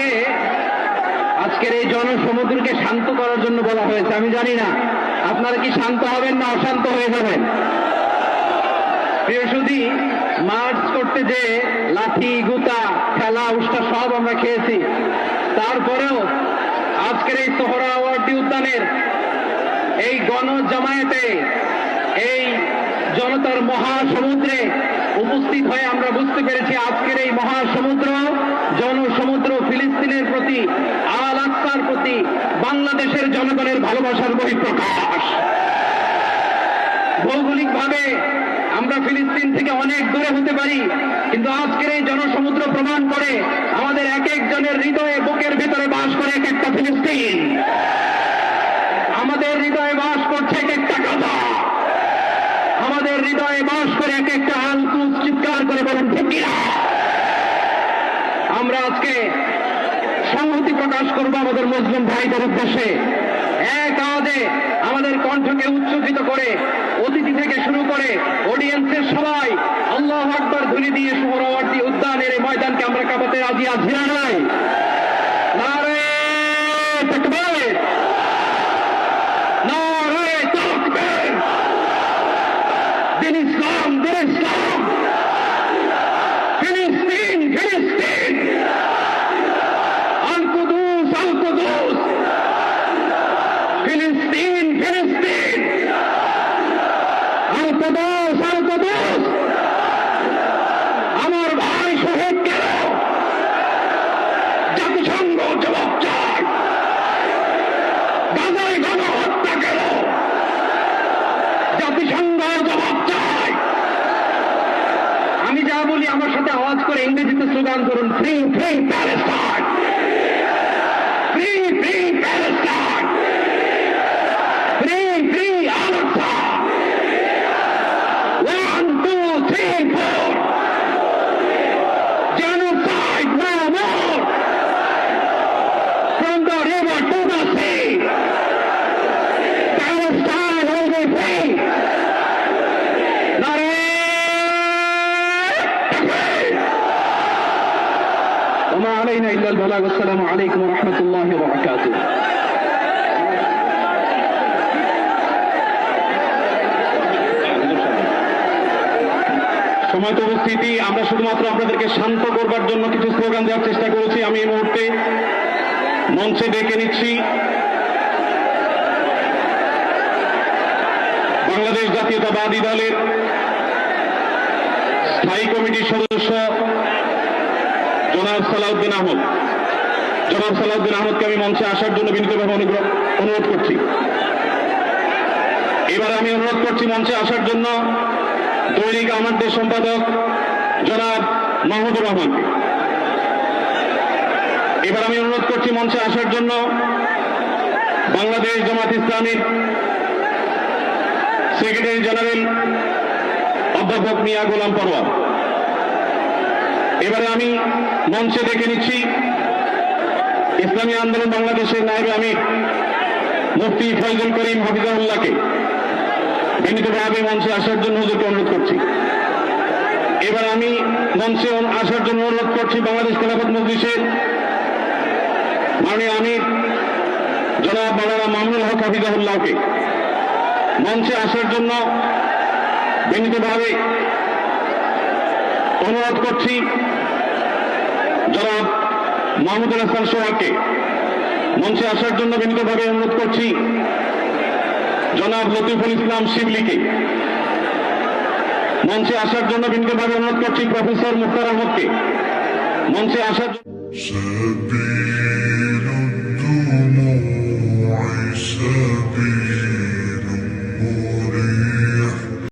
আমাকে আজকের এই জনসমুদ্রকে শান্ত করার জন্য বলা হয়েছে। আমি জানি না আপনারা কি শান্ত হবেন না অশান্ত হয়ে যাবেন। প্রিয় সুধী, মার্চ করতে যে লাঠি গুতা খেলা উষ্টা সব আমরা খেয়েছি, তারপরেও আজকের এই সোহরাওয়ার্দী উদ্যানের এই গণজামায়াতে এই জনতার মহাসমুদ্রে উপস্থিত হয়ে আমরা বুঝতে পেরেছি আজকের এই মহাসমুদ্র জনসমুদ্র ফিলিস্তিনের প্রতি, আল আকসার প্রতি বাংলাদেশের জনগণের ভালোবাসার বহিঃপ্রকাশ। ভৌগোলিকভাবে আমরা ফিলিস্তিন থেকে অনেক দূরে হতে পারি, কিন্তু আজকের এই জনসমুদ্র প্রমাণ করে আমাদের এক একজনের হৃদয়ে বুকের ভিতরে বাস করে এক একটা ফিলিস্তিন। আমাদের হৃদয়ে বাস করছে এক একটা গাজা, আমাদের হৃদয়ে বাস করে এক একটা আল-কুদস। চিৎকার করে বলেন ঠিক কিনা? আমরা আজকে সংহতি প্রকাশ করবো আমাদের মুসলিম ভাইদের উদ্দেশ্যে। এক আওয়াজে আমাদের কণ্ঠকে উচ্চকিত করে অতিথি থেকে শুরু করে অডিয়েন্সের সবাই আল্লাহু আকবার ধ্বনি দিয়ে সোহরাওয়ার্দী উদ্যানের এই ময়দানকে আমরা কাঁপাতে রাজি আছি না নাই? নারে তাকবীর, নারে তাকবীর। দিন ইসলাম, দিন ইসলাম। ফিলিস্তিন, ফিলিস্তিন। আল কুদুস, আল কুদুস। ফিলিস্তিন, ফিলিস্তিন। আল কুদুস, আল কুদুস। আমার ভাই শহীদ গেল, জাতিসংঘ জবাব চায়। গাজায় গণহত্যা গেল, জাতিসংঘ জবাব চায়। আমি যা বলি আমার সাথে আওয়াজ করে ইংরেজিতে স্লোগান করুন, free free Palestine, free free Palestine, free free Al Aqsa. 1 2 3 4, genocide no more, from the river to the sea, Palestine will be free. নারে তাকবীর। ওমা আলাইনা ইল্লাল বালাগ। আসসালামু আলাইকুম ওয়া রাহমাতুল্লাহি ওয়া বারাকাতুহু। সময় উপস্থিতি, আমরা শুধুমাত্র আপনাদেরকে শান্ত করবার জন্য কিছু স্লোগান দেওয়ার চেষ্টা করেছি। আমি এই মুহূর্তে মঞ্চে ডেকে নিচ্ছি বাংলাদেশ জাতীয়তাবাদী দলের স্থায়ী কমিটির সদস্য জনাব সালাউদ্দিন আহমদ। জনাব সালাউদ্দিন আহমদকে আমি মঞ্চে আসার জন্য বিনীতভাবে অনুরোধ করছি। এবার আমি অনুরোধ করছি মঞ্চে আসার জন্য দৈনিক আমাদের সম্পাদক জনাব মাহমুদুর রহমানকে। এবার আমি অনুরোধ করছি মঞ্চে আসার জন্য বাংলাদেশ জামাত ইসলামীর সেক্রেটারি জেনারেল অধ্যাপক মিয়া গোলাম পরোয়ার। এবারে আমি মঞ্চে ডেকে নিচ্ছি ইসলামী আন্দোলন বাংলাদেশের নায়েবে আমির মুফতি ফয়জুল করিম হাফিজাহুল্লাহকে বিনীতভাবে মঞ্চে আসার জন্য হুজুরকে অনুরোধ করছি। এবার আমি মঞ্চে আসার জন্য অনুরোধ করছি বাংলাদেশ খেলাফত মজলিসের মাননীয় আমির জনাব মাওলানা মামুনুল হক হাফিজাহুল্লাহকে মঞ্চে আসার জন্য বিনীতভাবে অনুরোধ করছি। জনাব মাহমুদুল হাসান সোহাগকে মঞ্চে আসার জন্য বিনীতভাবে অনুরোধ করছি। জনাব লতিফুল ইসলাম শিবলিকে মঞ্চে আসার জন্য বিনীতভাবে অনুরোধ করছি। প্রফেসর মুখতার আহমদকে মঞ্চে আসার জন্য